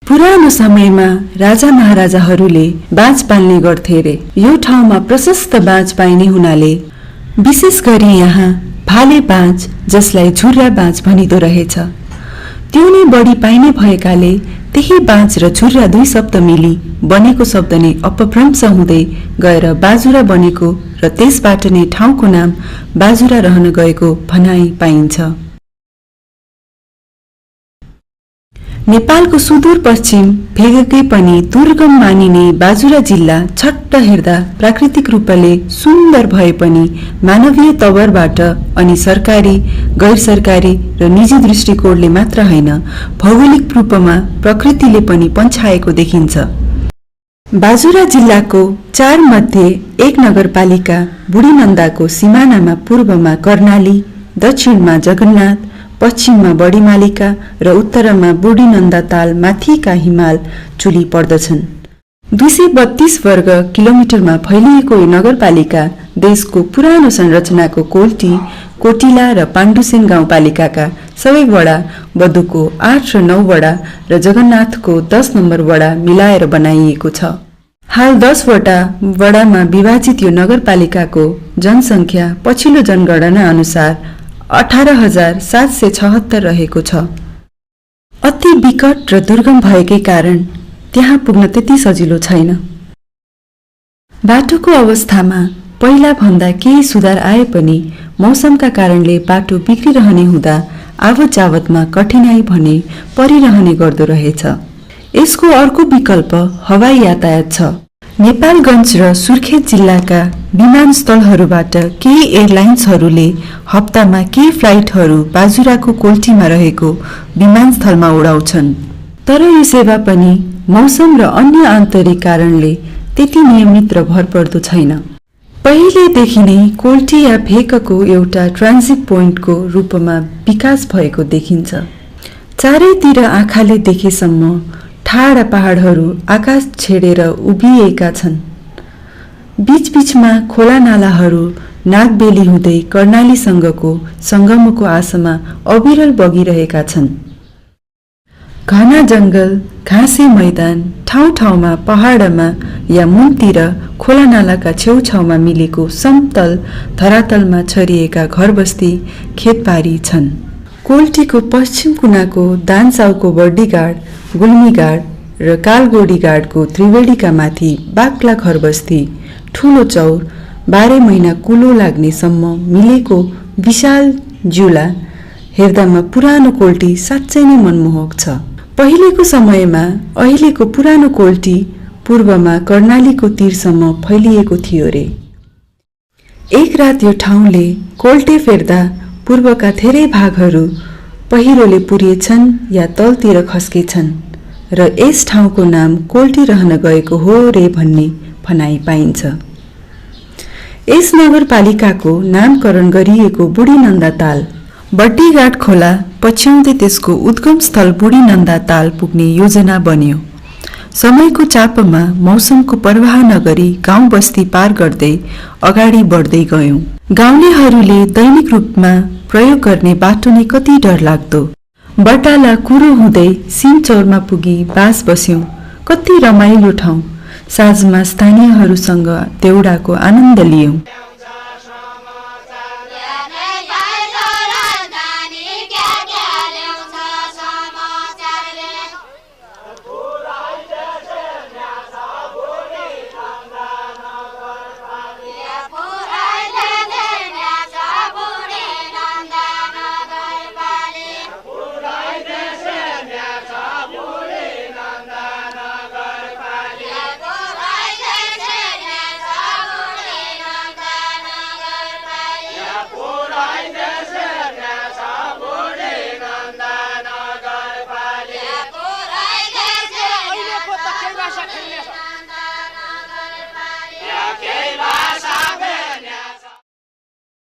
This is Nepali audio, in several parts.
पुरानो समयमा राजा महाराजाहरूले बाँझ पाल्ने गर्थे रे। यो ठाउँमा प्रशस्त बाँझ पाइने हुनाले विशेष गरी यहाँ भाले बाँझ, जसलाई झुर्रा बाँझ भनिदो रहेछ, त्यो नै बढी पाइने भएकाले त्यही बाँझ र झुर्रा दुई शब्द मिली बनेको शब्द नै अपभ्रंश हुँदै गएर बाजुरा बनेको र त्यसबाट नै ठाउँको नाम बाजुरा रहन गएको भनाइ पाइन्छ। नेपालको सुदूरपश्चिम भेगकै पनि दुर्गम मानिने बाजुरा जिल्ला छट्ट हेर्दा प्राकृतिक रूपले सुन्दर भए पनि मानवीय तवरबाट अनि सरकारी, गैर सरकारी र निजी दृष्टिकोणले मात्र हैन, भौगोलिक रूपमा प्रकृतिले पनि पन्छाएको देखिन्छ। बाजुरा जिल्लाको 4 मध्ये एक नगरपालिका बुढीनन्दाको सिमानामा पूर्वमा कर्णाली, दक्षिणमा जगन्नाथ, पश्चिममा बडीमालिका र उत्तरमा बुढीनन्दा ताल माथिका हिमाल चुली पर्दछन्। 232 वर्ग किलोमिटरमा फैलिएको यो नगरपालिका देशको पुरानो संरचनाको कोल्टी, कोटिला र पाण्डुसेन गाउँपालिकाका सबै वडा, बदुको 8 र 9 वडा र जगन्नाथको 10 नम्बर वडा मिलाएर बनाइएको छ। हाल 10 वटा वडामा विभाजित यो नगरपालिकाको जनसङ्ख्या पछिल्लो जनगणना अनुसार 18,776 रहेको छ। अति विकट र दुर्गम भएकै कारण त्यहाँ पुग्न त्यति सजिलो छैन। बाटोको अवस्थामा पहिला भन्दा केही सुधार आए पनि मौसमका कारणले बाटो बिग्रिरहने हुँदा आवत जावतमा कठिनाई भने परिरहने गर्दो रहेछ। यसको अर्को विकल्प हवाई यातायात छ। नेपालगञ्ज र सुर्खेत जिल्लाका विमानस्थलहरूबाट केही एयरलाइन्सहरूले हप्तामा केही फ्लाइटहरू बाजुराको कोल्टीमा रहेको विमानस्थलमा उडाउँछन्। तर यो सेवा पनि मौसम र अन्य आन्तरिक कारणले त्यति नियमित र भरपर्दो छैन। पहिलेदेखि नै कोल्टी या भेकको एउटा ट्रान्जिट पोइन्टको रूपमा विकास भएको देखिन्छ। चारैतिर आँखाले देखेसम्म ठाडा पहाडहरू आकाश छेडेर उभिएका छन्। बीचबीचमा खोला नालाहरू नागबेली हुँदै कर्णालीसँगको सङ्गमको आशामा अविरल बगिरहेका छन्। घना जङ्गल, घाँसे मैदान, ठाउँ ठाउँमा पहाडमा या मुनतिर खोला नालाका छेउछाउमा मिलेको समतल धरातलमा छरिएका घरबस्ती, खेतबारी छन्। कोल्टीको पश्चिम कुनाको दानसाउको बर्डीगाड, गुल्मीगाड र कालगोडीगाडको त्रिवेणीका माथि बाक्ला घरबस्ती, ठुलो चौर, 12 महिना कुलो लाग्नेसम्म मिलेको विशाल जिउला हेर्दामा पुरानो कोल्टी साँच्चै नै मनमोहक छ। पहिलेको समयमा अहिलेको पुरानो कोल्टी पूर्वमा कर्णालीको तीरसम्म फैलिएको थियो रे। एक रात यो ठाउँले कोल्टे फेर्दा पूर्वका धेरै भागहरू पहिरोले पुरिएछन् या तलतिर खस्केछन् र यस ठाउँको नाम कोल्टी रहन गएको हो रे भन्ने भनाइ पाइन्छ। यस नगरपालिकाको नामकरण गरिएको बुढीनन्दा ताल, बर्डीघाट खोला पछ्याउँदै त्यसको उद्गम स्थल बुढीनन्दा ताल पुग्ने योजना बन्यो। समयको चापमा मौसमको पर्वाह नगरी गाउँ बस्ती पार गर्दै अगाडि बढ्दै गयौं। गाउँलेहरूले दैनिक रूपमा प्रयोग गर्ने बाटो नै कति डरलाग्दो। बटाला कुरो हुँदै सिमचौरमा पुगी बास बस्यौं। कति रमाइलो ठाउँ। साँझमा स्थानीयहरूसँग देउडाको आनन्द लियौं।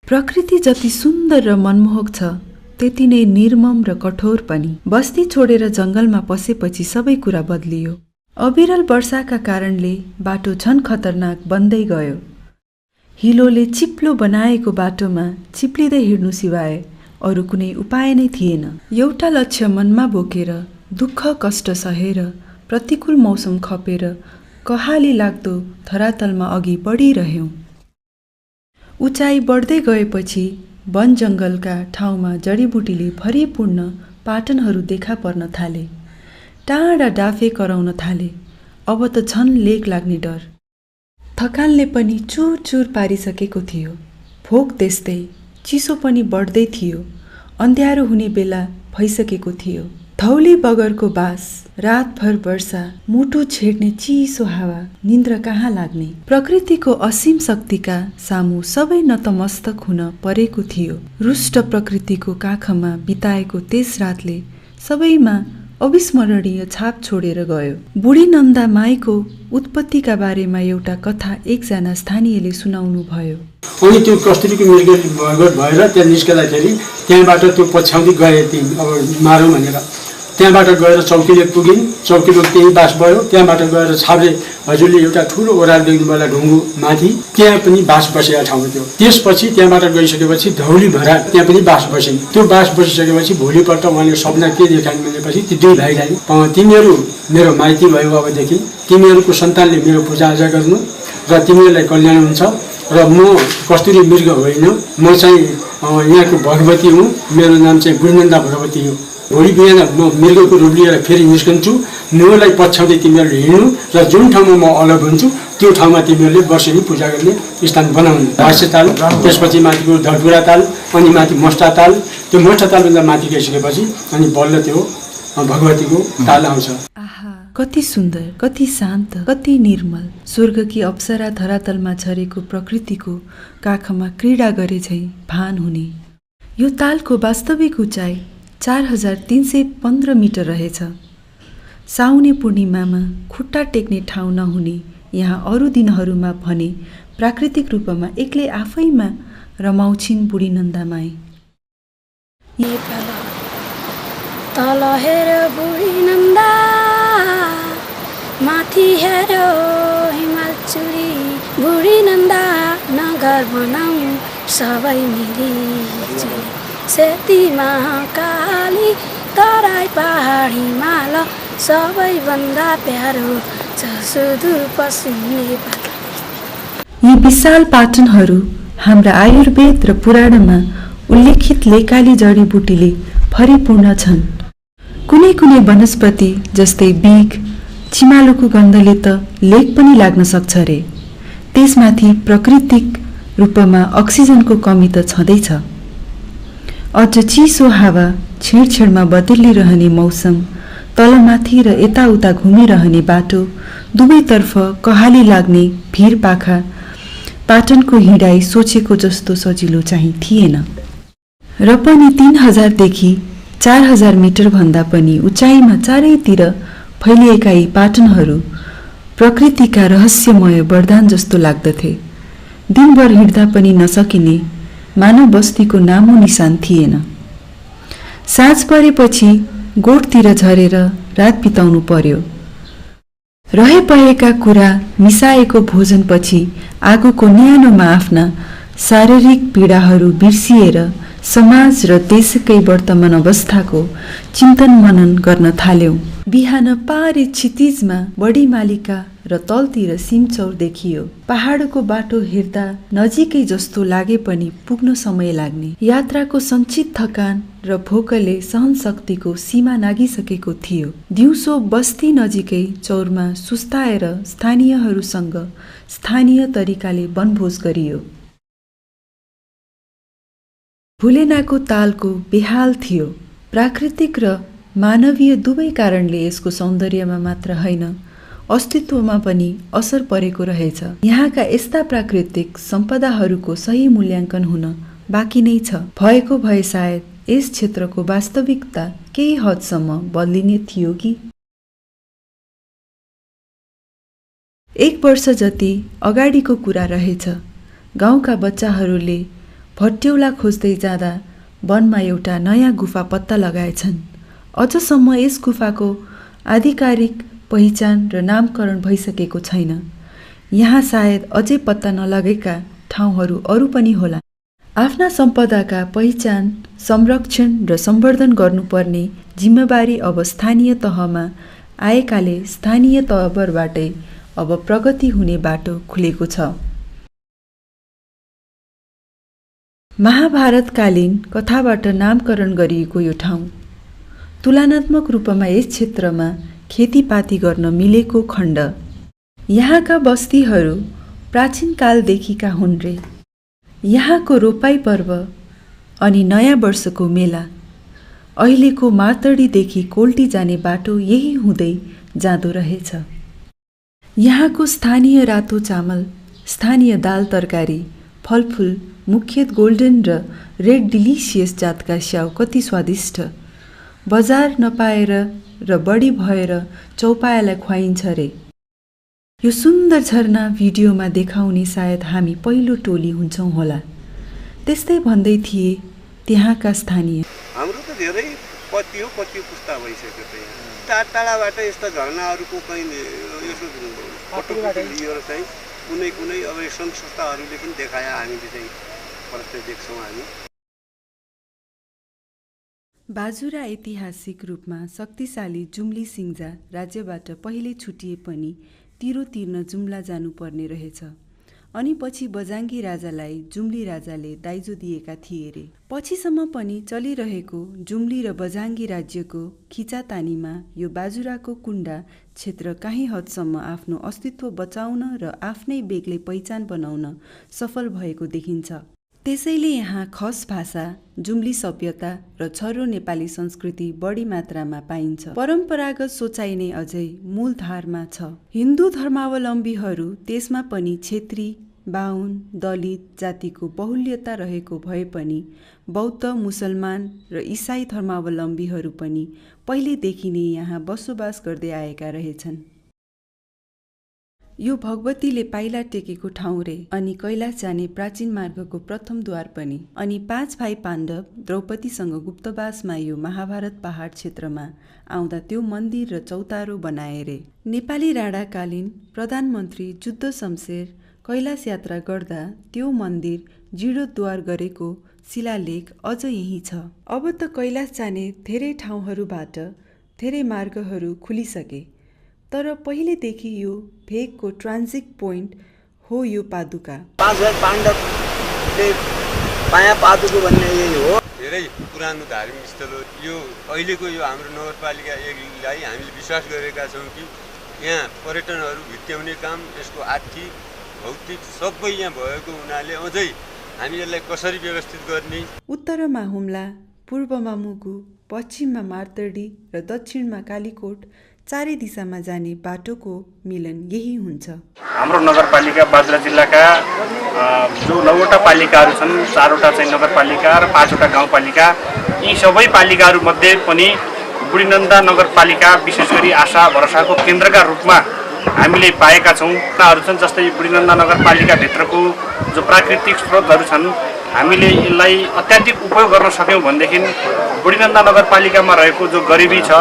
प्रकृति जति सुन्दर र मनमोहक छ त्यति नै निर्मम र कठोर पनि। बस्ती छोडेर जंगलमा पसेपछि सबै कुरा बदलियो। अविरल वर्षाका कारणले बाटो झन खतरनाक बन्दै गयो। हिलोले चिप्लो बनाएको बाटोमा चिप्लिँदै हिँड्नु सिवाय अरु कुनै उपाय नै थिएन। एउटा लक्ष्य मनमा बोकेर दुःख कष्ट सहेर प्रतिकूल मौसम खपेर कहाली लाग्दो धरातलमा अघि बढिरह्यौं। उचाइ बढ्दै गएपछि वन जङ्गलका ठाउँमा जडीबुटीले भरिपूर्ण पाटनहरू देखा पर्न थाले। टाढा डाफे कराउन थाले। अब त झन् लेक लाग्ने डर। थकानले पनि चुर चुर पारिसकेको थियो। भोक त्यस्तै, चिसो पनि बढ्दै थियो। अन्ध्यारो हुने बेला भइसकेको थियो। धौली बगरको बास, रातभर वर्षा, मुटु छेड्ने चिसो हावा, निन्द्रा कहाँ लाग्ने। प्रकृतिको असीम शक्तिका सामु सबै नतमस्तक हुन परेको थियो। रुष्ट प्रकृतिको काखमा बिताएको त्यस रातले सबैमा अविस्मरणीय छाप छोडेर गयो। बुढी नन्दा माईको उत्पत्तिका बारेमा एउटा कथा एकजना स्थानीयले सुनाउनु भयो। अनि त्यो कस्तुरीको मृग भएर त्यहाँ निस्कँदाखेरि त्यहाँबाट त्यो पछ्याउँदै गए ती अब मारौँ भनेर। त्यहाँबाट गएर चौकीले पुगिन्। चौकीले त्यही बास भयो। त्यहाँबाट गएर छाब्रे हजुरले एउटा ठुलो ओह्रालो देख्नुभयो ढुङ्गु माथि, त्यहाँ पनि बास बसेको ठाउँ थियो। त्यसपछि त्यहाँबाट गइसकेपछि धौली भरा त्यहाँ पनि बास बसिन्। त्यो बास बसिसकेपछि भोलिपल्ट उहाँले सपना के देखाइन् भनेपछि ती दुई भाइलाई, तिमीहरू मेरो माइती भयो, अबदेखि तिमीहरूको सन्तानले मेरो पूजाआजा गर्नु र तिमीहरूलाई कल्याण हुन्छ र म कस्तुरी मृग होइन, म चाहिँ यहाँको भगवती हुँ। मेरो नाम चाहिँ बुढीनन्दा भगवती हो। भोलि बिहान म मृगको रूप लिएर फेरि निस्कन्छु। मलाई पछ्याउँदै तिमीहरूले हिँड्नु र जुन ठाउँमा म अलग हुन्छु त्यो ठाउँमा तिमीहरूले वर्षेनी पूजा गर्ने स्थान बनाउनु। भाष्य ताल, त्यसपछि माथिको धरपुरा ताल, अनि माथि मस्टा ताल। त्यो मस्टा तालभन्दा माथि गइसकेपछि अनि बल्ल त्यो भगवतीको ताल आउँछ। आहा, कति सुन्दर, कति शान्त, कति निर्मल। स्वर्गकी अप्सरा धरातलमा झरेको प्रकृतिको काखमा क्रीडा गरे झैं भान हुने। यो तालको वास्तविक उचाइ 4315 मिटर रहेछ। साउने पूर्णिमामा खुट्टा टेक्ने ठाउँ नहुने यहाँ अरू दिनहरूमा भने प्राकृतिक रूपमा एक्लै आफैमा रमाउँछिन् बुढी नन्दा माई। तल हेर बुढी नन्दा, माथि हेर हिमाल चुरी। बुढी नन्दा नगर बनाऊ सबै मिली, सेतीमा काली तराई पहाड हिमाल सबैभन्दा प्यारो छ सुदूर पश्चिम नेपाल। यी विशाल पाटनहरू हाम्रा आयुर्वेद र पुराणमा उल्लेखित लेकाली जडीबुटीले भरिपूर्ण छन्। कुनै कुनै वनस्पति जस्तै बिग, चिमालोको गन्धले त लेक पनि लाग्न सक्छ रे। त्यसमाथि प्राकृतिक रूपमा अक्सिजनको कमी त छँदैछ। अझ चिसो हावा, छेडछेडमा बदलिरहने मौसम, तलमाथि र यताउता घुमिरहने बाटो, दुवैतर्फ कहाली लाग्ने भिर पाखा। पाटनको हिँडाइ सोचेको जस्तो सजिलो चाहिँ थिएन। र पनि 3000 देखि 4000 मिटर भन्दा पनि उचाइमा चारैतिर फैलिएका यी पाटनहरू प्रकृतिका रहस्यमय वरदान जस्तो लाग्दथे। दिनभर हिँड्दा पनि नसकिने मानव बस्तीको नामो निशान थिएन। साँझ परेपछि गोठतिर झरेर रात बिताउनु पर्यो। रहेपरेका कुरा मिसाएको भोजनपछि आगोको न्यानोमा आफ्ना शारीरिक पीडाहरू बिर्सिएर समाज र देशकै वर्तमान अवस्थाको चिन्तन मनन गर्न थाल्यौं। बिहान पारे क्षितिजमा बढी मालिका र तलतिर सिमचौर देखियो। पहाडको बाटो हेर्दा नजिकै जस्तो लागे पनि पुग्न समय लाग्ने। यात्राको सञ्चित थकान र भोकले सहनशक्तिको सीमा नागिसकेको थियो। दिउँसो बस्ती नजिकै चौरमा सुस्ताएर स्थानीयहरूसँग स्थानीय तरिकाले वनभोज गरियो। भुलेनाको तालको बेहाल थियो। प्राकृतिक र मानवीय दुवै कारणले यसको सौन्दर्यमा मात्र होइन, अस्तित्वमा पनि असर परेको रहेछ। यहाँका यस्ता प्राकृतिक सम्पदाहरूको सही मूल्याङ्कन हुन बाँकी नै छ। भएको भए सायद यस क्षेत्रको वास्तविकता केही हदसम्म बदलिने थियो कि। 1 वर्ष जति अगाडिको कुरा रहेछ। गाउँका बच्चाहरूले भट्यौला खोज्दै जाँदा वनमा एउटा नयाँ गुफा पत्ता लगाएछन्। अझसम्म यस गुफाको आधिकारिक पहिचान र नामकरण भइसकेको छैन। यहाँ सायद अझै पत्ता नलगेका ठाउँहरू अरू पनि होला। आफ्ना सम्पदाका पहिचान, संरक्षण र सम्वर्धन गर्नुपर्ने जिम्मेवारी अब स्थानीय तहमा आएकाले स्थानीय तवरबाटै अब प्रगति हुने बाटो खुलेको छ। महाभारतकालीन कथाबाट नामकरण गरिएको यो ठाउँ तुलनात्मक रूपमा यस क्षेत्रमा खेतीपाती गर्न मिलेको खण्ड। यहाँका बस्तीहरू प्राचीन कालदेखिका हुन् रे। यहाँको रोपाई पर्व अनि नयाँ वर्षको मेला, अहिलेको मार्तडीदेखि कोल्टी जाने बाटो यही हुँदै जाँदो रहेछ। यहाँको स्थानीय रातो चामल, स्थानीय दाल तरकारी, फलफुल, मुख्यत गोल्डन र रेड डिलिसियस जातका स्याउ कति स्वादिष्ट। बजार नपाएर र बढी भएर चौपायालाई खुवाइन्छ रे। यो सुन्दर झरना भिडियोमा देखाउने सायद हामी पहिलो टोली हुन्छौँ होला। त्यस्तै भन्दै थिए त्यहाँका स्थानीय। हाम्रो त धेरै कति पुस्ता भइसक्यो त यहाँ। टाढाबाट यस्ता झरनाहरूको कहीँ यसो फोटोग्राफी लिएर चाहिँ कुनै अब सङ्घ संस्थाहरूले पनि देखाए, हामीले चाहिँ प्रत्यक्ष देख्छौँ हामी। बाजुरा ऐतिहासिक रूपमा शक्तिशाली जुम्ली सिङ्जा राज्यबाट पहिले छुटिए पनि तिरो तिर्न जुम्ला जानुपर्ने रहेछ। अनि पछि बजाङ्गी राजालाई जुम्ली राजाले दाइजो दिएका थिए रे। पछिसम्म पनि चलिरहेको जुम्ली र बजाङ्गी राज्यको खिचातानीमा यो बाजुराको कुण्डा क्षेत्र काहीँ हदसम्म आफ्नो अस्तित्व बचाउन र आफ्नै बेग्लै पहिचान बनाउन सफल भएको देखिन्छ। त्यसैले यहाँ खस भाषा, जुम्ली सभ्यता र छरो नेपाली संस्कृति बढी मात्रामा पाइन्छ। परम्परागत सोचाइ नै अझै मूलधारमा छ। हिन्दू धर्मावलम्बीहरू त्यसमा पनि क्षेत्री, बाहुन, दलित जातिको बहुल्यता रहेको भए पनि बौद्ध, मुसलमान र इसाई धर्मावलम्बीहरू पनि पहिलेदेखि नै यहाँ बसोबास गर्दै आएका रहेछन्। यो भगवतीले पाइला टेकेको ठाउँ रे। अनि कैलाश जाने प्राचीन मार्गको प्रथम द्वार पनि। अनि 5 भाइ पाण्डव द्रौपदीसँग गुप्तवासमा यो महाभारत पहाड क्षेत्रमा आउँदा त्यो मन्दिर र चौतारो बनाए रे। नेपाली राणाकालीन प्रधानमन्त्री जुद्ध शमशेर कैलाश यात्रा गर्दा त्यो मन्दिर जीर्णोद्धार गरेको शिलालेख अझ यही छ। अब त कैलाश जाने धेरै ठाउँहरूबाट धेरै मार्गहरू खुलिसके, तर पहिलेदेखि यो भेगको ट्रान्जिट पोइन्ट हो यो पादुका। 5 भाइ पाण्डवले पाया पादुका भन्ने यही हो। धेरै पुरानो धार्मिक स्थल हो यो। अहिलेको यो हाम्रो नगरपालिका 1लाई हामीले विश्वास गरेका छौँ कि यहाँ पर्यटनहरू भित्याउने काम, यसको आर्थिक भौतिक सबै यहाँ भएको हुनाले अझै हामी यसलाई कसरी व्यवस्थित गर्ने। उत्तरमा हुम्ला, पूर्वमा मुगु, पश्चिममा मार्तडी र दक्षिणमा कालीकोट, चारै दिशामा जाने बाटोको मिलन यही हुन्छ। हाम्रो नगरपालिका बाजुरा जिल्लाका जो 9वटा पालिकाहरू छन्, 4वटा चाहिँ नगरपालिका र 5वटा गाउँपालिका, यी सबै पालिकाहरू मध्ये पनि बुढीनन्दा नगरपालिका विशेष गरी आशा भरोसाको केन्द्रका रूपमा हामीले पाएका छौँ। छन् जस्तै बुढीनन्दा नगरपालिकाभित्रको जो प्राकृतिक स्रोतहरू छन्, हामीले यसलाई अत्याधिक उपयोग गर्न सक्यौँ भनेदेखि बुढीनन्दा नगरपालिकामा रहेको जो गरिबी छ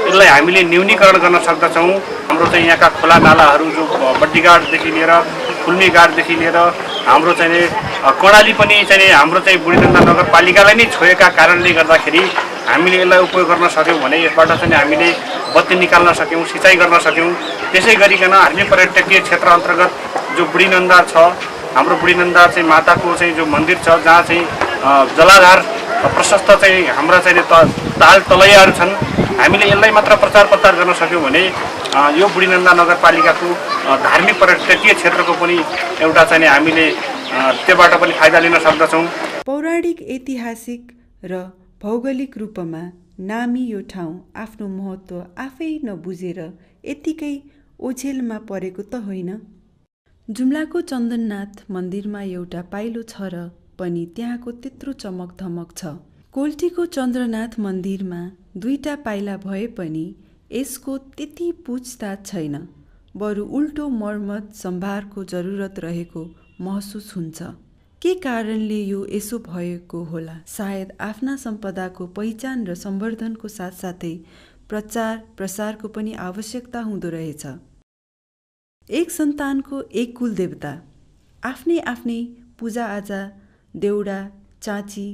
यसलाई हामीले न्यूनीकरण गर्न सक्दछौँ। हाम्रो चाहिँ यहाँका खोला नालाहरू जो बड्डीगाडदेखि लिएर फुल्मीगाडदेखि लिएर हाम्रो चाहिँ कर्णाली पनि चाहिँ हाम्रो चाहिँ बुढीनन्दा नगरपालिकालाई नै छोएका कारणले गर्दाखेरि हामीले यसलाई उपयोग गर्न सक्यौँ भने यसबाट चाहिँ हामीले बत्ती निकाल्न सक्यौँ, सिँचाइ गर्न सक्यौँ। त्यसै गरिकन हामी पर्यटकीय क्षेत्र अन्तर्गत जो बुढीनन्दा छ, हाम्रो बुढीनन्दा चाहिँ माताको चाहिँ जो मन्दिर छ, जहाँ चाहिँ जलाधार प्रशस्त चाहिँ हाम्रा चाहिँ ताल तलैयाहरू छन्, हामीले यसलाई मात्र प्रचार प्रसार गर्न सक्यौँ भने यो बुढीनन्दा नगरपालिकाको धार्मिक पर्यटकीय क्षेत्रको पनि एउटा चाहिँ हामीले त्योबाट पनि फाइदा लिन सक्दछौँ। पौराणिक, ऐतिहासिक र भौगोलिक रूपमा नामी यो ठाउँ आफ्नो महत्त्व आफै नबुझेर यत्तिकै ओझेलमा परेको त होइन। जुम्लाको चन्दननाथ मन्दिरमा एउटा पाइलो छ र पनि त्यहाँको त्यत्रो चमक धमक छ। कोल्टीको चन्द्रनाथ मन्दिरमा 2टा पाइला भए पनि यसको त्यति पुछताछ छैन, बरु उल्टो मर्मत सम्भारको जरुरत रहेको महसुस हुन्छ। के कारणले यो यसो भएको होला? सायद आफ्ना सम्पदाको पहिचान र सम्वर्धनको साथसाथै प्रचार प्रसारको पनि आवश्यकता हुँदो रहेछ। एक सन्तानको एक कुल देवता, आफ्नै आफ्नै पूजाआजा, देउडा, चाँची,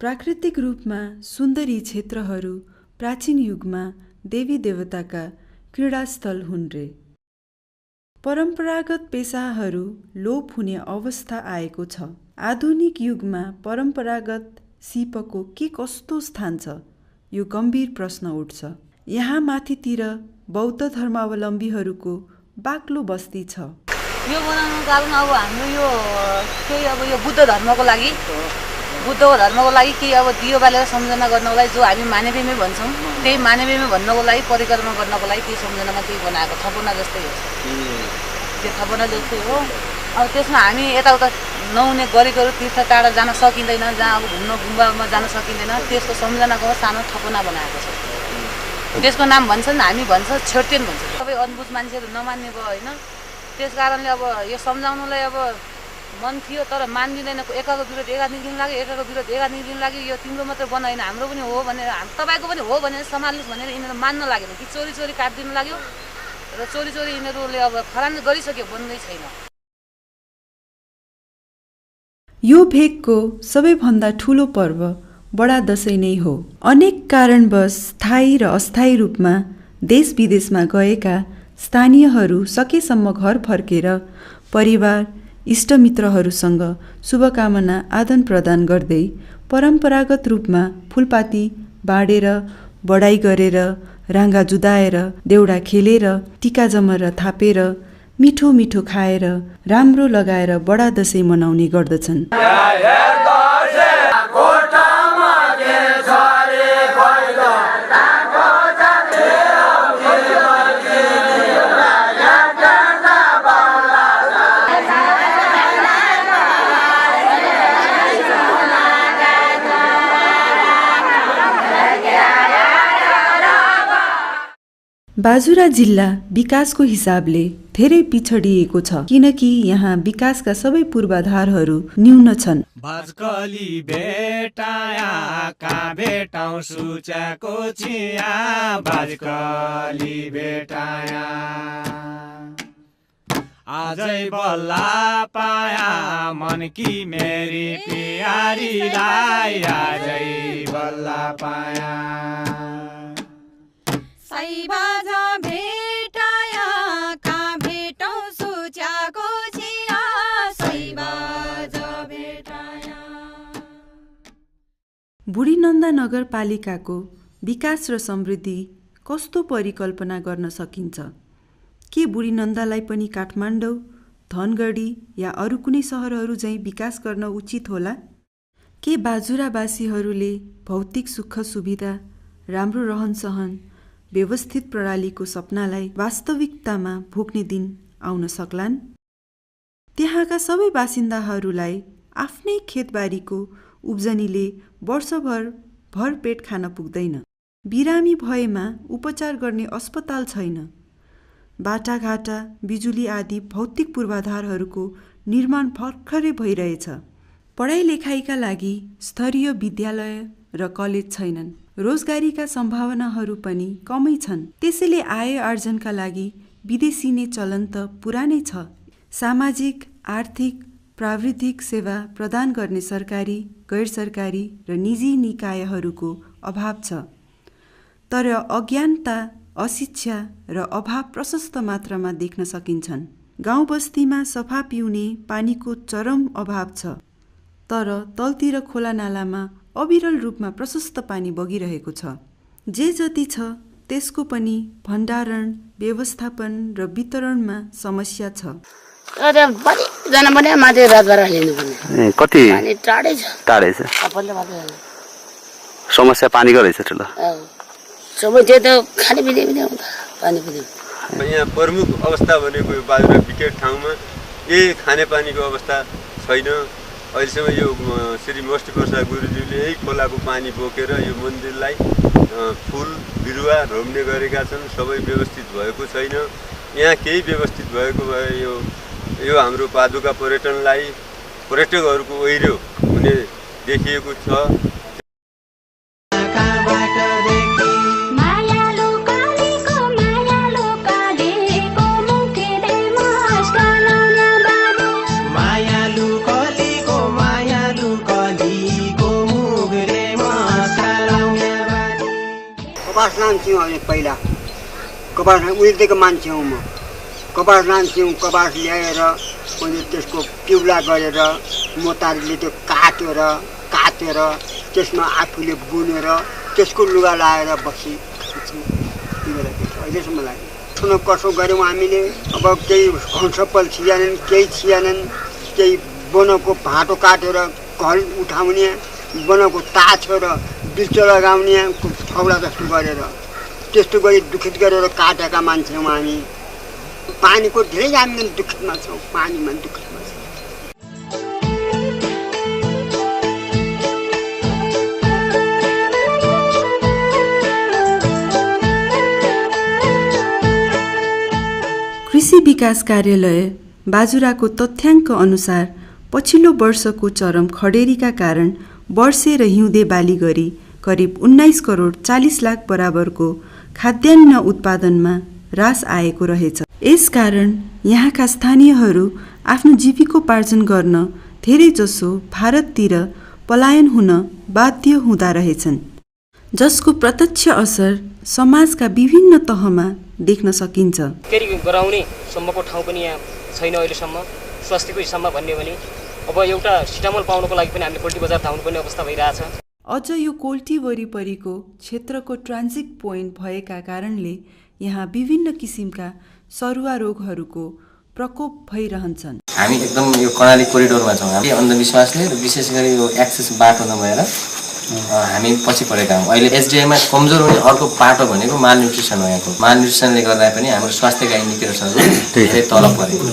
प्राकृतिक रूपमा सुन्दरी क्षेत्रहरू, प्राचीन युगमा देवी देवताका क्रीडास्थल हुन् रे। परम्परागत पेसाहरू लोप हुने अवस्था आएको छ। आधुनिक युगमा परम्परागत सिपको के कस्तो स्थान छ, यो गम्भीर प्रश्न उठ्छ। यहाँ माथितिर बौद्ध धर्मावलम्बीहरूको बाक्लो बस्ती छ। यो बनाउनुको कारण अब हाम्रो यो केही अब यो बुद्धको धर्मको लागि केही अब दियो बालेर सम्झना गर्नको लागि जो हामी मानवीय भन्छौँ, त्यही मानवीय भन्नको लागि परिक्रमा गर्नको लागि त्यही सम्झनामा त्यही बनाएको थपना जस्तै हो। त्यो थपना जस्तै हो। अब त्यसमा हामी यताउता नहुने गरेकोहरू तीर्थ टाढा जान सकिँदैन, जहाँ अब घुम्न गुम्बामा जान सकिँदैन, त्यसको सम्झनाको सानो थपना बनाएको छ। त्यसको नाम भन्छन्, हामी भन्छ छेर्तेन भन्छ। सबै अद्भुत मान्छेहरू नमान्ने भयो होइन। त्यस कारणले अब यो सम्झाउनुलाई अब मन थियो तर मानिँदैन। एकाको विरोध एका निक्लिनु लाग्यो, एकाको विरोध एका निक्लिनु लाग्यो। यो तिम्रो मात्रै बनाएन, हाम्रो पनि हो भनेर, तपाईँको पनि हो भनेर सम्हाल्नुहोस् भनेर यिनीहरू मान्न लागेन कि चोरी काटिदिनु लाग्यो र चोरी यिनीहरूले अब खरान गरिसक्यो, बन्दै छैन। यो भेगको सबैभन्दा ठुलो पर्व बडा दशैँ नै हो। अनेक कारणवश स्थायी र अस्थायी रूपमा देश विदेशमा गएका स्थानीयहरू सकेसम्म घर फर्केर परिवार इष्टमित्रहरूसँग शुभकामना आदान प्रदान गर्दै परम्परागत रूपमा फुलपाती बाँडेर बढाइ गरेर राङ्गा जुदाएर देउडा खेलेर टिका जमर थापेर मिठो मिठो खाएर राम्रो लगाएर बडा दशैँ मनाउने गर्दछन्। बाजुरा जिल्ला विकासको हिसाबले धेरै पिछडिएको छ, किनकि यहाँ विकासका सबै पूर्वाधारहरू न्यून छन्। भाजकली भेटाया का भेटाउ सुचाको चिया, भाजकली भेटाया आजै बल्ला पाया मन की मेरी प्यारीलाई, आजै बल्ला पाया साईबाज भेटाया का भेटौँ सुच्याको चिया, साईबाज भेटाया। बुढीनन्दा नगरपालिकाको विकास र समृद्धि कस्तो परिकल्पना गर्न सकिन्छ? के बुढीनन्दालाई पनि काठमाडौँ, धनगढी या अरू कुनै सहरहरू झैँ विकास गर्न उचित होला? के बाजुरावासीहरूले भौतिक सुख सुविधा, राम्रो रहनसहन, व्यवस्थित प्रणालीको सपनालाई वास्तविकतामा भोग्ने दिन आउन सक्लान्? त्यहाँका सबै बासिन्दाहरूलाई आफ्नै खेतबारीको उब्जनीले वर्षभर भरपेट खान पुग्दैन। बिरामी भएमा उपचार गर्ने अस्पताल छैन। बाटाघाटा, बिजुली आदि भौतिक पूर्वाधारहरूको निर्माण भर्खरै भइरहेछ। पढाइ लेखाइका लागि स्तरीय विद्यालय र कलेज छैनन्। रोजगारीका सम्भावनाहरू पनि कमै छन्। त्यसैले आय आर्जनका लागि विदेशी नै चलन त पुरानै छ। सामाजिक, आर्थिक, प्राविधिक सेवा प्रदान गर्ने सरकारी, गैर सरकारी र निजी निकायहरूको अभाव छ। तर अज्ञानता, अशिक्षा र अभाव प्रशस्त मात्रामा देख्न सकिन्छन्। गाउँ बस्तीमा सफा पिउने पानीको चरम अभाव छ, तर तलतिर खोला नालामा अविरल रूपमा प्रशस्त पानी बगिरहेको छ। जे जति छ त्यसको पनि भण्डारण, व्यवस्थापन र वितरणमा समस्या छ। कति टाढै छ समस्या पानीको रहेछ ठुलो समस्या त खाने पनि पानी पनि। यहाँ प्रमुख अवस्था भनेको यो बाजुरा विकेट ठाउँमा यही खानेपानीको अवस्था छैन। अहिलेसम्म यो श्री मस्टी प्रसाद गुरुज्यूले यही खोलाको पानी बोकेर यो मन्दिरलाई फुल बिरुवा रोप्ने गरेका छन्। सबै व्यवस्थित भएको छैन। यहाँ केही व्यवस्थित भएको भए यो हाम्रो पादुका पर्यटनलाई पर्यटकहरूको ओहिरो हुने देखिएको छ। कपास लान्थ्यौँ हामी पहिला, कपास उहिलेको मान्छे हुँ म। कपास लान्थ्यौँ, कपास ल्याएर अनि त्यसको पिउला गरेर मोतारीले त्यो काटेर त्यसमा आफूले बुनेर त्यसको लुगा लाएर बसी अहिलेसम्म लाग्यो। ठुलो कसो गऱ्यौँ हामीले। अब केही हौसपल छिएनन्, केही छिएनन्, केही बनाएको भाटो काटेर घर उठाउने, बनाएको ताछेर बिर्चो लगाउने फौडा जस्तो गरेर त्यस्तो गरी दुखित गरेर काटेका मान्छे हौँ हामी। पानीको धेरै हामी दुखितमा छौँ, पानीमा दुखितमा छौँ। कृषि विकास कार्यालय बाजुराको तथ्याङ्क अनुसार पछिल्लो वर्षको चरम खडेरीका कारण वर्षे र हिउँदे बाली गरी करिब 19 करोड 40 लाख बराबरको खाद्यान्न उत्पादनमा ह्रास आएको रहेछ। यसकारण यहाँका स्थानीयहरू आफ्नो जीविकोपार्जन गर्न धेरै जसो भारततिर पलायन हुन बाध्य हुँदा रहेछन्, जसको प्रत्यक्ष असर समाजका विभिन्न तहमा देख्न सकिन्छ। केही गराउने सम्मको ठाउँ पनि यहाँ छैन अहिलेसम्म। स्वास्थ्यको हिसाबमा भन्ने भने अब एउटा सिटामोल पाउनको लागि पनि हामीले पोल्ट्री बजार धाउनुपर्ने अवस्था भइरहेछ। अझ यो कोल्टी वरिपरिको क्षेत्रको ट्रान्जिट पोइन्ट भएका कारणले यहाँ विभिन्न किसिमका सरुवा रोगहरूको प्रकोप भइरहन्छन्। हामी एकदम यो कर्णाली कोरिडोरमा छौँ। हामी अन्धविश्वासले विशेष गरी यो एक्सेस बाटो नभएर हामी पछि परेका हौँ। अहिले एसडिएमा कमजोर हुने अर्को पाटो भनेको मालन्युट्रिसन हो। यहाँको मालन्युट्रिसनले गर्दा पनि हाम्रो स्वास्थ्यका इन्डिकेटर्सहरू धेरै तल परेको।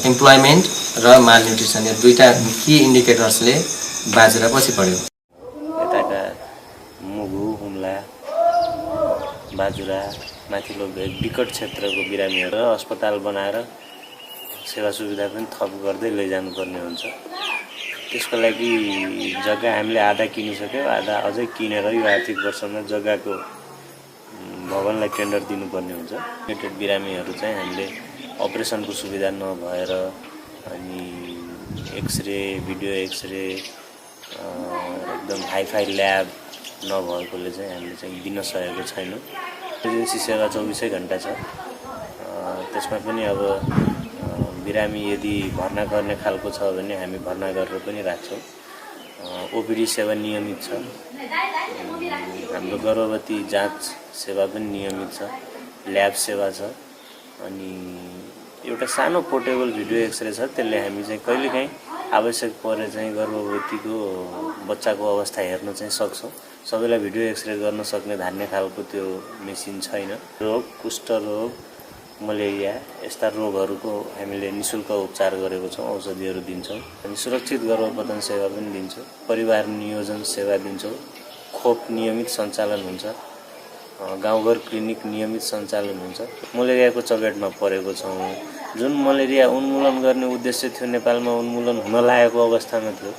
इम्प्लोइमेन्ट र मालन्युट्रिसन यो दुईटा की इन्डिकेटर्सले बाजुरा पछि पर्यो। यताका मुगु हुम्ला बाजुरा माथिल्लो विकट क्षेत्रको बिरामीहरू अस्पताल बनाएर सेवा सुविधा पनि थप गर्दै लैजानुपर्ने हुन्छ। त्यसको लागि जग्गा हामीले आधा किनिसक्यौँ, आधा अझै किनेर यो आर्थिक वर्षमा जग्गाको भवनलाई टेन्डर दिनुपर्ने हुन्छ। एटेड बिरामीहरू चाहिँ हामीले अपरेसनको सुविधा नभएर अनि एक्सरे, भिडियो एक्सरे, एकदम हाइफाई ल्याब नभएकोले चाहिँ हामीले चाहिँ दिन सकेको छैनौँ। इमर्जेन्सी सेवा 24 घण्टा छ। त्यसमा पनि अब बिरामी यदि भर्ना गर्ने खालको छ भने हामी भर्ना गरेर पनि राख्छौँ। ओपिडी सेवा नियमित छ। हाम्रो गर्भवती जाँच सेवा पनि नियमित छ। ल्याब सेवा छ। अनि एउटा सानो पोर्टेबल भिडियो एक्सरे छ। त्यसले हामी चाहिँ कहिलेकाहीँ आवश्यक परे चाहिँ गर्भवतीको बच्चाको अवस्था हेर्न चाहिँ सक्छौँ। सबैलाई भिडियो एक्सरे गर्न सक्ने धान्ने खालको त्यो मेसिन छैन। रोग, कुष्ठरोग, मलेरिया यस्ता रोगहरूको हामीले निःशुल्क उपचार गरेको छौँ। औषधिहरू दिन्छौँ। अनि सुरक्षित गर्भपतन सेवा पनि दिन्छौँ। परिवार नियोजन सेवा दिन्छौँ। खोप नियमित सञ्चालन हुन्छ। गाउँघर क्लिनिक नियमित सञ्चालन हुन्छ। मलेरियाको चपेटमा परेको छौँ। जुन मलेरिया उन्मूलन गर्ने उद्देश्य थियो नेपालमा उन्मूलन हुन लागेको अवस्थामा थियो,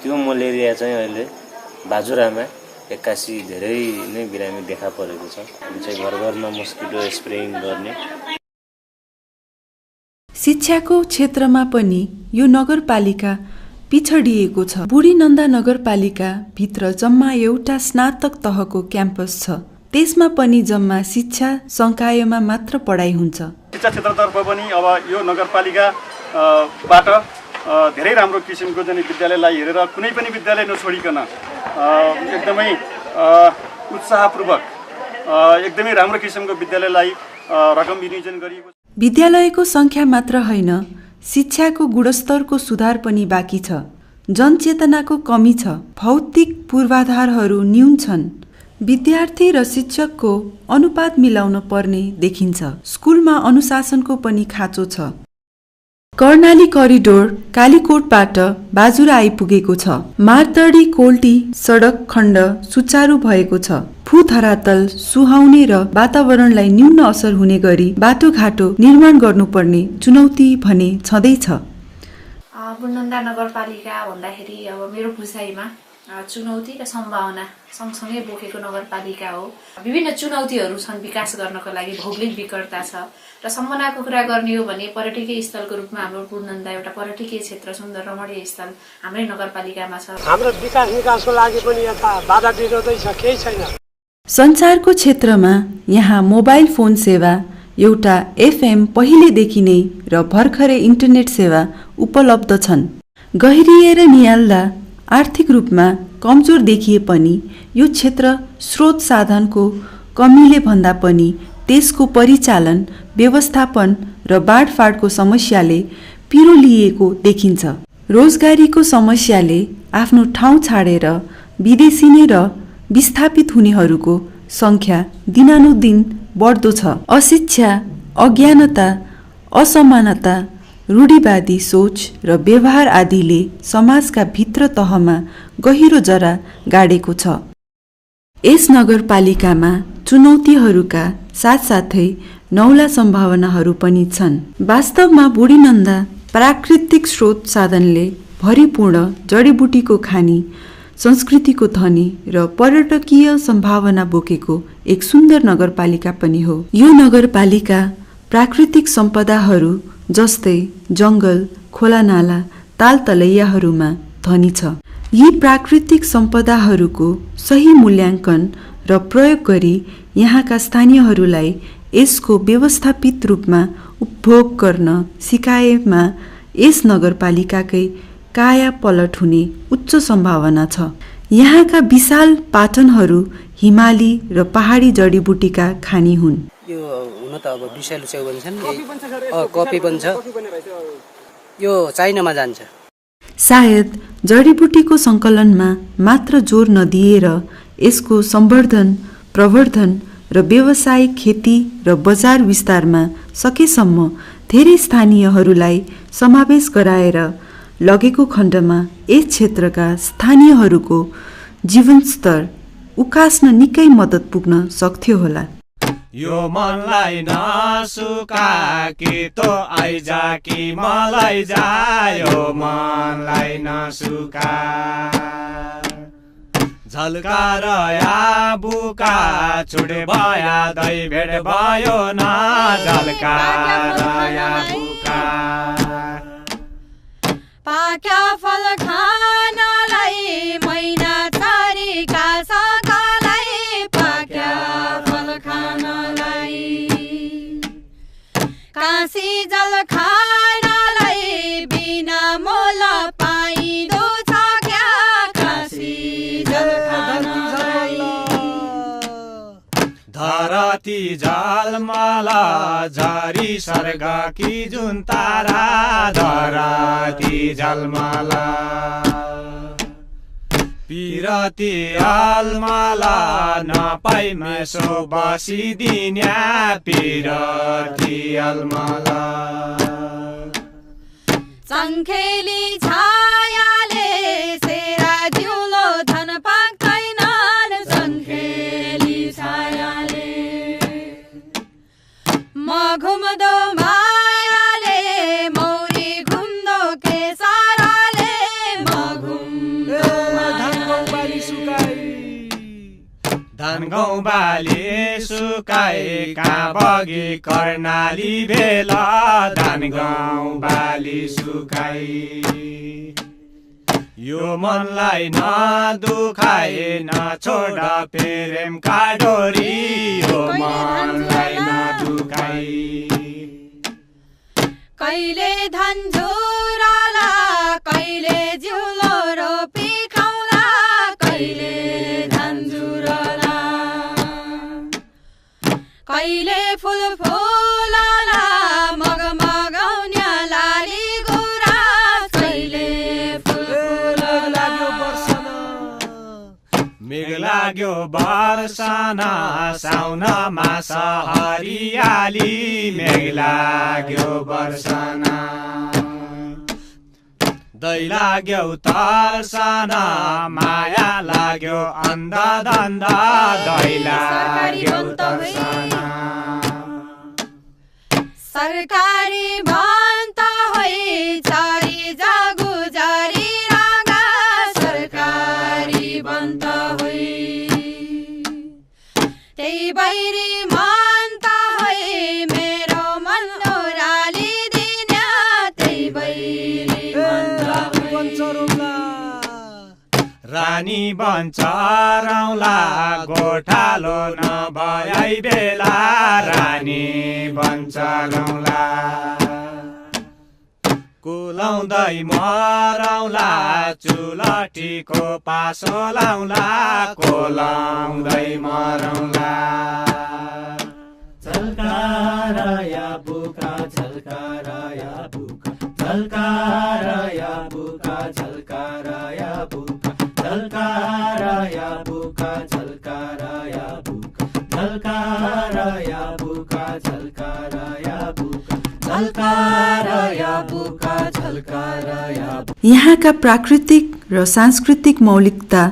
त्यो मलेरिया चाहिँ अहिले बाजुरामा 81 धेरै नै बिरामी देखा परेको छ। हामी चाहिँ घर घरमा मस्किटो स्प्रेइङ गर्ने। शिक्षाको क्षेत्रमा पनि यो नगरपालिका पिछडिएको छ। बुढी नन्दा नगरपालिका भित्र जम्मा एउटा स्नातक तहको क्याम्पस छ। त्यसमा पनि जम्मा शिक्षा संकायमा मात्र पढाइ हुन्छ। शिक्षा क्षेत्रतर्फ पनि अब यो नगरपालिकाबाट धेरै राम्रो किसिमको चाहिँ विद्यालयलाई हेरेर कुनै पनि विद्यालय नछोडिकन एकदमै उत्साहपूर्वक एकदमै राम्रो किसिमको विद्यालयलाई रकम विनियोजन गरिएको छ। विद्यालयको संख्या मात्र होइन, शिक्षाको गुणस्तरको सुधार पनि बाँकी छ। जनचेतनाको कमी छ। भौतिक पूर्वाधारहरू न्यून छन्। विद्यार्थी र शिक्षकको अनुपात मिलाउन पर्ने देखिन्छ। स्कुलमा अनुशासनको पनि खाँचो छ। कर्णाली करिडोर कालीकोटबाट बाजुरा आइपुगेको छ। मार्तडी कोल्टी सडक खण्ड सुचारू भएको छ। भूधरातल सुहाउने र वातावरणलाई न्यून असर हुने गरी बाटोघाटो निर्माण गर्नुपर्ने चुनौती भने छँदैछ। बुढीनन्दा नगरपालिका भन्दाखेरि अब मेरो बुझाइमा चुनौती र सम्भावना सँगसँगै बोकेको नगरपालिका हो। विभिन्न चुनौतीहरू छन् विकास गर्नको लागि। भौगोलिक विकटता छ र सम्भावनाको कुरा गर्ने हो भने पर्यटकीय स्थलको रूपमा हाम्रो बुढीनन्दा एउटा पर्यटकीय क्षेत्र, सुन्दर रमणीय स्थल हाम्रै नगरपालिकामा छ। हाम्रो विकास निकासको लागि पनि यता बाधा विरोधै छ, केही छैन। सञ्चारको क्षेत्रमा यहाँ मोबाइल फोन सेवा, एउटा FM पहिलेदेखि नै र भर्खरै इन्टरनेट सेवा उपलब्ध छन्। गहिरिएर निहाल्दा आर्थिक रूपमा कमजोर देखिए पनि यो क्षेत्र स्रोत साधनको कमीले भन्दा पनि त्यसको परिचालन, व्यवस्थापन र बाँडफाँडको समस्याले पिरो लिएको देखिन्छ। रोजगारीको समस्याले आफ्नो ठाउँ छाडेर विदेशिने र विस्थापित हुनेहरूको संख्या दिनानुदिन बढ्दो छ। अशिक्षा, अज्ञानता, असमानता, रूढिवादी सोच र व्यवहार आदिले समाजका भित्र तहमा गहिरो जरा गाडेको छ। यस नगरपालिकामा चुनौतीहरूका साथसाथै नौला सम्भावनाहरू पनि छन्। वास्तवमा बुढीनन्दा प्राकृतिक स्रोत साधनले भरिपूर्ण जडीबुटीको खानी, संस्कृतिको धनी र पर्यटकीय सम्भावना बोकेको एक सुन्दर नगरपालिका पनि हो। यो नगरपालिका प्राकृतिक सम्पदाहरू जस्तै जङ्गल, खोलानाला, तालतलैयाहरूमा धनी छ। यी प्राकृतिक सम्पदाहरूको सही मूल्याङ्कन र प्रयोग गरी यहाँका स्थानीयहरूलाई यसको व्यवस्थापित रूपमा उपभोग गर्न सिकाएमा यस नगरपालिकाकै काया पलट हुने उच्च सम्भावना छ। यहाँका विशाल पाटनहरू हिमाली र पहाडी जडीबुटीका खानी हुन्। यो हुन त अब विषालु च्याउ भन्छन्, कफी बन्छ, यो चाइनामा जान्छ। सायद जडीबुटीको सङ्कलनमा मात्र जोड नदिएर यसको सम्वर्धन, प्रवर्धन र व्यावसायिक खेती र बजार विस्तारमा सकेसम्म धेरै स्थानीयहरूलाई समावेश गराएर लगेको खण्डमा यस क्षेत्रका स्थानीयहरूको जीवनस्तर उकास्न निकै मद्दत पुग्न सक्थ्यो होला। यो मनलाई नसुका कि तो आइजा कि मलाई जायो, मनलाई नसुका झल्काएर या बुका छुटे भया दै भेट भयो न, झल्काएर या बुका पाक्या फल खानलाई मैना चारीका सकलाई, पाक्या फल खानलाई काँसी जल खानलाई बिना मोल पाइँदो छ क्या, काँसी जल खानलाई। धरती जलमाला झरी सर्ग कि जुन तारा, धरती जलमाला पिरती अलमाला नपाई मेसो बसिदिन्या, पिरती अलमाला सङ्खेली छायाले सेरा जिउलो धन पाक्दैनन्, सङ्खेली छायाले म घुम्दो मायाले मौरी घुम्दो केसराले, म घुम्दो धान गहुँ बाली सुकाए कहाँ बगी कर्णाली बेला, धान गहुँ बाली सुकाई यो मनलाई नदुखाए नछोड प्रेम का डोरी, यो मनलाई नदुखाई कहिले धन झुरला कहिले जिउलो रोपी खाउला, कहिले धन झुरला कहिले फुल फुलला मगमगाउन्या लाली गुराँस, कहिले फुल फुलला मेघ लाग्यो वर्षन साउन मास हरियाली, मेघ लाग्यो वर्षन दै लाग्यो तर्सन माया लाग्यो अन्ध धन्द, दै लाग्यो तर्सन सरकारी भन्छ होइ चरी जागु जरी रागा, सरकारी भन्छ होइ त्यही बैरी मन त होइ मेरो मन ओराली दिन्या, त्यही बैरी मन त होइ रानी बन्छ गोठालो नभए बेला रानी बन्छ कुलाउँदै मरौला चुलटीको पासो लाउला कोलाउँदै मरौला झल्काराया बुका झल्काराया बुका झल्काराया बुका झल्काराया बुका झल्काराया बुका झल्काराया बुका झल्काराया बुका झल्काराया बुका झल्काराया बुका झल्काराया। यहाँका प्राकृतिक र सांस्कृतिक मौलिकता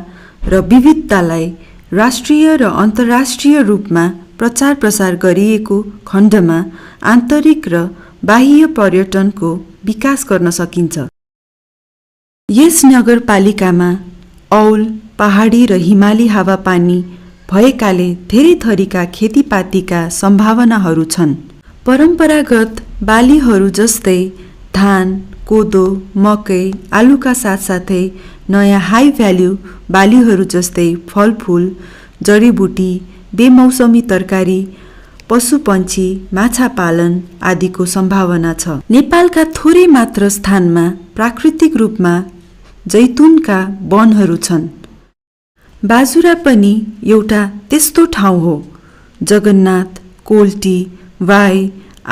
र विविधतालाई राष्ट्रिय र अन्तर्राष्ट्रिय रूपमा प्रचार प्रसार गरिएको खण्डमा आन्तरिक र बाह्य पर्यटनको विकास गर्न सकिन्छ। यस नगरपालिकामा औल, पहाडी र हिमाली हावापानी भएकाले धेरै थरीका खेतीपातीका सम्भावनाहरू छन्। परम्परागत बालीहरू जस्तै धान, कोदो, मकै, आलुका साथसाथै नयाँ हाई भ्याल्यु बालीहरू जस्तै फलफुल, जडीबुटी, बेमौसमी तरकारी, पशुपन्छी, माछा पालन आदिको सम्भावना छ। नेपालका थोरै मात्र स्थानमा प्राकृतिक रूपमा जैतुनका वनहरू छन्। बाजुरा पनि एउटा त्यस्तो ठाउँ हो। जगन्नाथ, कोल्टी, वाई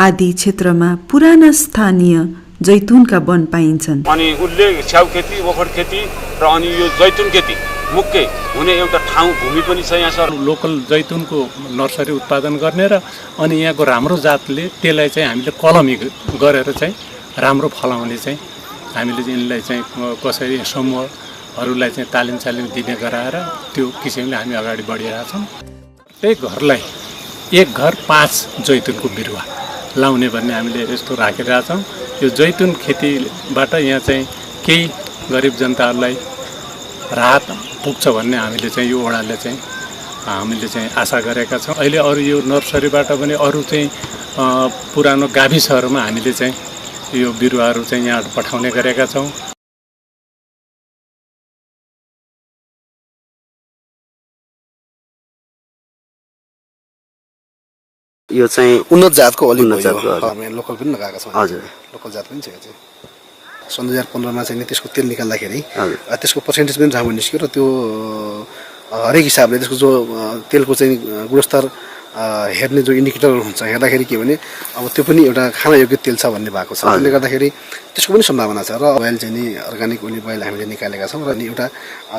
आदि क्षेत्रमा पुराना स्थानीय जैतुनका वन पाइन्छन्। अनि उनले छ्याउ खेती, ओखर खेती र अनि यो जैतुन खेती मुख्य हुने एउटा ठाउँ भूमि पनि छ। यहाँ लोकल जैतुनको नर्सरी उत्पादन गर्ने र अनि यहाँको राम्रो जातले त्यसलाई चाहिँ हामीले कलमी गरेर चाहिँ राम्रो फलाउने चाहिँ हामीले यिनलाई चाहिँ कसरी समूहहरूलाई चाहिँ तालिम दिने गराएर त्यो किसिमले हामी अगाडि बढिरहेछौँ। त्यही घरलाई एक घर 5 जैतुनको बिरुवा लाउने भन्ने हामीले यस्तो राखिरहेछौँ। यो जैतुन खेतीबाट यहाँ चाहिँ केही गरिब जनताहरूलाई राहत पुग्छ भन्ने हामीले चाहिँ यो वडाले चाहिँ हामीले चाहिँ आशा गरेका छौँ। अहिले अरू यो नर्सरीबाट पनि अरू चाहिँ पुरानो गाविसहरूमा हामीले चाहिँ यो बिरुवाहरू चाहिँ यहाँ पठाउने गरेका छौँ। यो चाहिँ उन्नत जातको अलि लोकल पनि लगाएका छौँ। हजुर, लोकल जात पनि छ। सन् 2015मा चाहिँ त्यसको तेल निकाल्दाखेरि त्यसको पर्सेन्टेज पनि राम्रो निस्क्यो र त्यो हरेक हिसाबले त्यसको जो तेलको चाहिँ गुणस्तर हेर्ने जो इन्डिकेटरहरू हुन्छ हेर्दाखेरि के भने अब त्यो पनि एउटा खान योग्य तेल छ भन्ने भएको छ। त्यसले गर्दाखेरि त्यसको पनि सम्भावना छ र ओइल चाहिँ नि अर्ग्यानिक ओलिभ ओइल हामीले निकालेका छौँ र एउटा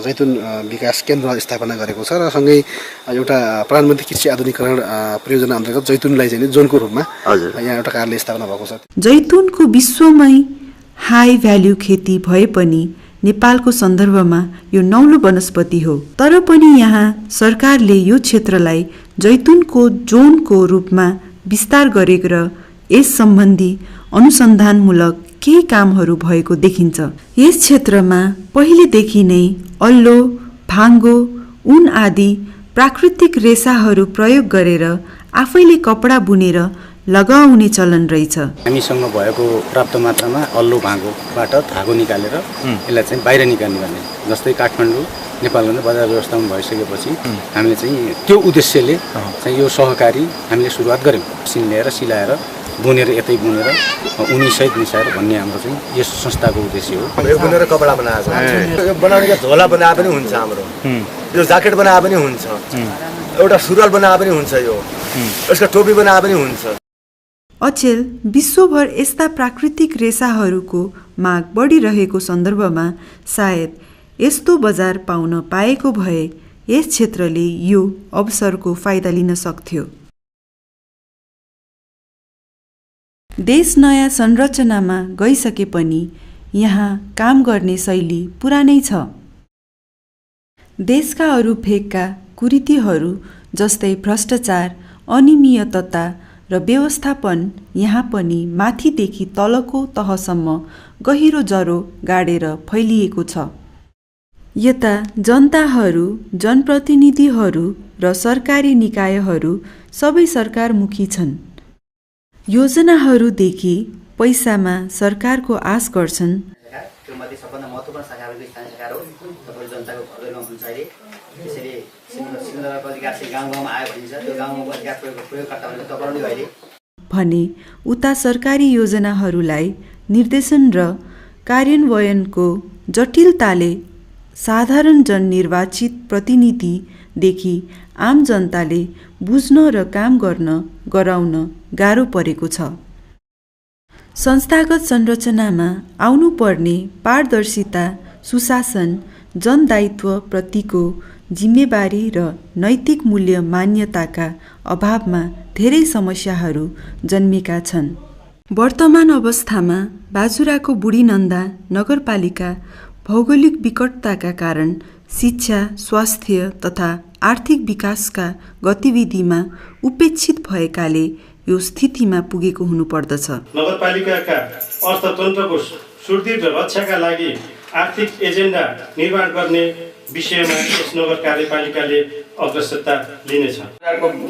जैतुन विकास केन्द्र स्थापना गरेको छ र सँगै एउटा प्रधानमन्त्री कृषि आधुनिकीकरण परियोजना अन्तर्गत जैतुनलाई चाहिँ जोनको रूपमा यहाँ एउटा कार्यालय स्थापना भएको छ। जैतुनको विश्वमै हाई भ्याल्यु खेती भए पनि नेपालको सन्दर्भमा यो नौलो वनस्पति हो। तर पनि यहाँ सरकारले यो क्षेत्रलाई जैतुनको जोनको रूपमा विस्तार गरेको र यस सम्बन्धी अनुसन्धानमूलक केही कामहरू भएको देखिन्छ। यस क्षेत्रमा पहिलेदेखि नै अल्लो, भाङ्गो, ऊन आदि प्राकृतिक रेसाहरू प्रयोग गरेर आफैले कपडा बुनेर लगाउने चलन रहेछ। हामीसँग भएको प्राप्त मात्रामा अल्लो भागोबाट धागो निकालेर यसलाई चाहिँ बाहिर निकाल्ने गर्ने, जस्तै काठमाडौँ नेपालगञ्ज बजार व्यवस्थापन भइसकेपछि हामीले चाहिँ त्यो उद्देश्यले चाहिँ यो सहकारी हामीले सुरुवात गऱ्यौँ। सिन ल्याएर सिलाएर बुनेर यतै बुनेर उनी सहित मिसाएर भन्ने हाम्रो चाहिँ यस संस्थाको उद्देश्य हो। यो बुनेर कपडा बनाएको यो बनाउने झोला बनाए पनि हुन्छ, हाम्रो यो ज्याकेट बनाए पनि हुन्छ, एउटा सुरुवाल बनाए पनि हुन्छ, यो यसको टोपी बनाए पनि हुन्छ। अचेल विश्वभर यस्ता प्राकृतिक रेसाहरूको माग बढिरहेको सन्दर्भमा सायद यस्तो बजार पाउन पाएको भए यस क्षेत्रले यो अवसरको फाइदा लिन सक्थ्यो। देश नयाँ संरचनामा गइसके पनि यहाँ काम गर्ने शैली पुरानै छ। देशका अरू भेगका कुरीतिहरू जस्तै भ्रष्टाचार, अनियमितता र व्यवस्थापन यहाँ पनि माथिदेखि तलको तहसम्म गहिरो जरो गाडेर फैलिएको छ। यता जनताहरू, जनप्रतिनिधिहरू र सरकारी निकायहरू सबै सरकारमुखी छन्। योजनाहरूदेखि पैसामा सरकारको आश गर्छन्। त्यो मध्ये सबभन्दा महत्त्वपूर्ण शाखा स्थानीय सरकार हो। तपाईँ जनताको घर अहिले त्यसैले सिङ्गो नगरपालिका चाहिँ गाउँ गाउँमा आयो भनिन्छ त्यो गाउँमा अधिकार प्रयोगकर्ता भनेको तपाईँले अहिले भने उता सरकारी योजनाहरूलाई निर्देशन र कार्यान्वयनको जटिलताले साधारण जननिर्वाचित प्रतिनिधिदेखि आम जनताले बुझ्न र काम गराउन गाह्रो परेको छ। संस्थागत संरचनामा आउनुपर्ने पारदर्शिता, सुशासन, जनदायित्व प्रतिको जिम्मेवारी र नैतिक मूल्य मान्यताका अभावमा धेरै समस्याहरू जन्मेका छन्। वर्तमान अवस्थामा बाजुराको बुढीनन्दा नगरपालिका भौगोलिक विकटताका कारण शिक्षा, स्वास्थ्य तथा आर्थिक विकासका गतिविधिमा उपेक्षित भएकाले यो स्थितिमा पुगेको हुनुपर्दछ। नगरपालिकाका अर्थतन्त्रको सुदृढ रक्षाका लागि आर्थिक एजेन्डा निर्माण गर्ने विषयमा यस नगर कार्यपालिकाले अग्रसरता लिनेछ।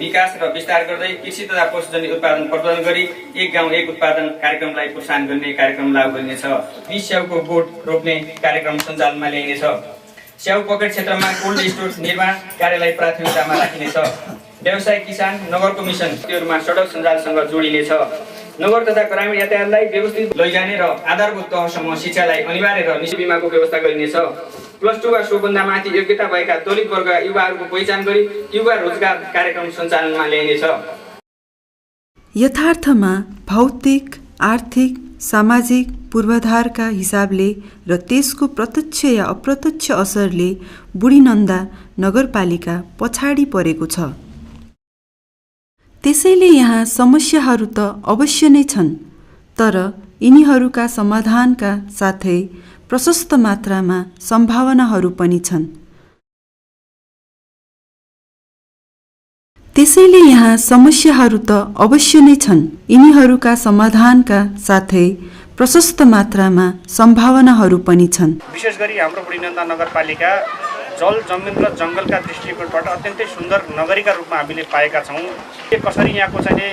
विकास र विस्तार गर्दै कृषि तथा पशुजन्य उत्पादन प्रवर्धन गरी एक गाउँ एक उत्पादन कार्यक्रमलाई प्रोत्साहन गर्ने कार्यक्रम लागू गरिनेछ। 20 स्याउको बोट रोप्ने कार्यक्रम सञ्चालनमा ल्याइनेछ। स्याउ पकेट क्षेत्रमा कोल्ड स्टोर निर्माण कार्यलाई प्राथमिकतामा राखिनेछ। व्यवसाय किसान नगरको मिसन त्योहरूमा सडक सञ्जालसँग जोडिनेछ। नगर तथा ग्रामीण यातायातलाई व्यवस्थित लैजाने र आधारभूत तहसम्म शिक्षालाई अनिवार्य र निशुल्क बिमाको व्यवस्था गरिनेछ। +2 वा सोभन्दा माथि योग्यता भएका दलित वर्ग युवाहरूको पहिचान गरी युवा रोजगार कार्यक्रम सञ्चालनमा ल्याइनेछ। यथार्थमा भौतिक, आर्थिक, सामाजिक पूर्वाधारका हिसाबले र त्यसको प्रत्यक्ष या अप्रत्यक्ष असरले बुढीनन्दा नगरपालिका पछाडि परेको छ। त्यसैले यहाँ समस्याहरू त अवश्य नै छन्, तर यिनीहरूका समाधानका साथै प्रशस्त मात्रामा सम्भावनाहरू पनि छन्। त्यसैले यहाँ समस्याहरू त अवश्य नै छन्, यिनीहरूका समाधानका साथै प्रशस्त मात्रामा सम्भावनाहरू पनि छन्। विशेष गरी हाम्रो बुढीनन्दा नगरपालिका जल, जमिन र जङ्गलका दृष्टिकोणबाट अत्यन्तै सुन्दर नगरीका रूपमा हामीले पाएका छौँ। कसरी यहाँको चाहिँ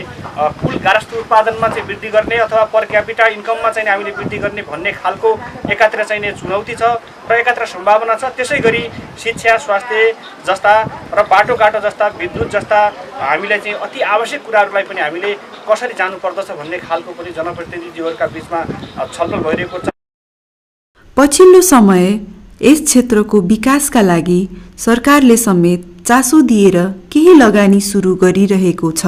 कुल गारस्थ उत्पादनमा चाहिँ वृद्धि गर्ने अथवा पर क्यापिटा इन्कममा चाहिँ हामीले वृद्धि गर्ने भन्ने खालको एकातिर चाहिँ चुनौती छ र एकातिर सम्भावना छ। त्यसै गरी शिक्षा, स्वास्थ्य जस्ता र बाटोघाटो जस्ता, विद्युत जस्ता हामीलाई चाहिँ अति आवश्यक कुराहरूलाई पनि हामीले कसरी जानुपर्दछ भन्ने खालको पनि जनप्रतिनिधिहरूका बिचमा छलफल भइरहेको छ। पछिल्लो समय यस क्षेत्रको विकासका लागि सरकारले समेत चासो दिएर केही लगानी सुरु गरिरहेको छ।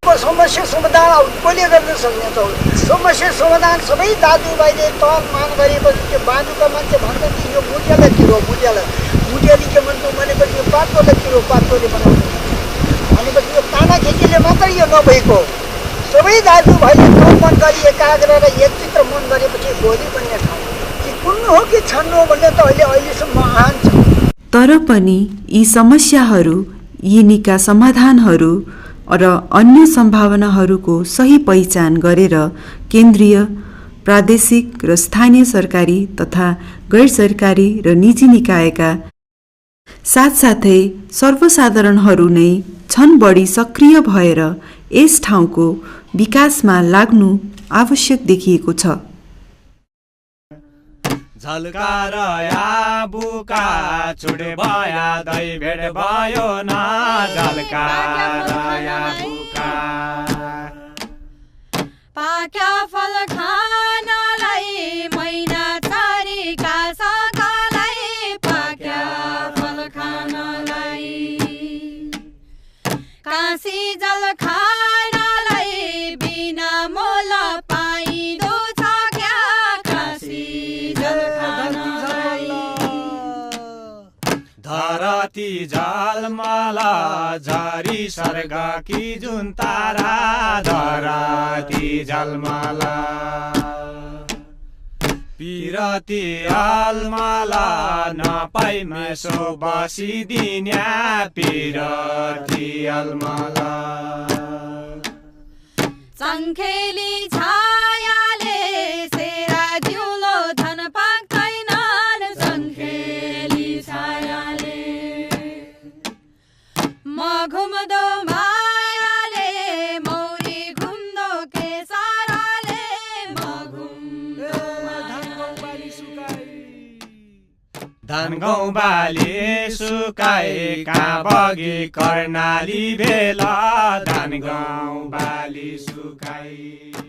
समस्या समाधान कसले गर्न सक्ने त? समस्या समाधान सबै दाजुभाइले तल मान गरेपछि त्यो बाजुका मान्छे भन्छ कि यो मुटियालाई किरो, मुटियाले के भन्छ भनेपछि यो पातोले किरो, पातोले बनाउँछ भनेपछि यो ताना खेकीले मात्रै यो नभएको सबै दाजुभाइले तल मन गरी एकाग्र र एकचित्र मन गरेपछि भोलि बन्ने ठाउँ कुन हो कि छन्नु भन्ने त अहिलेसम्म महान छ। तर पनि यी समस्याहरू, यिनीका समाधानहरू र अन्य सम्भावनाहरूको सही पहिचान गरेर केन्द्रीय, प्रादेशिक र स्थानीय सरकारी तथा गैर सरकारी र निजी निकायका साथसाथै सर्वसाधारणहरू नै छन् बढी सक्रिय भएर यस ठाउँको विकासमा लाग्नु आवश्यक देखिएको छ। झल्कार या बुका छुडे भया दही भेट भयो न झल्कार या बुका पाक्या फल खानलाई मैना चारीका सकालाई पाक्या फल खानलाई काँसी जल खानलाई बिना मोल पाइँदो छ क्या काँसी जल खानलाई धरती जलमाला झरी सर्ग कि जुन तारा धरती जलमाला पिरती अलमाला नपाई मेसो बसिदिन्या पिरती अलमाला चङ्खेली छायाले सेरा जिउलो धन पाक्दैनन् चङ्खेली छायाले म घुम्दो मायाले मौरी घुम्दो केसराले म घुम्दो धान गहुँ बाली सुकाए कहाँ बगी कर्णाली भेला धान गहुँ बाली सुकाए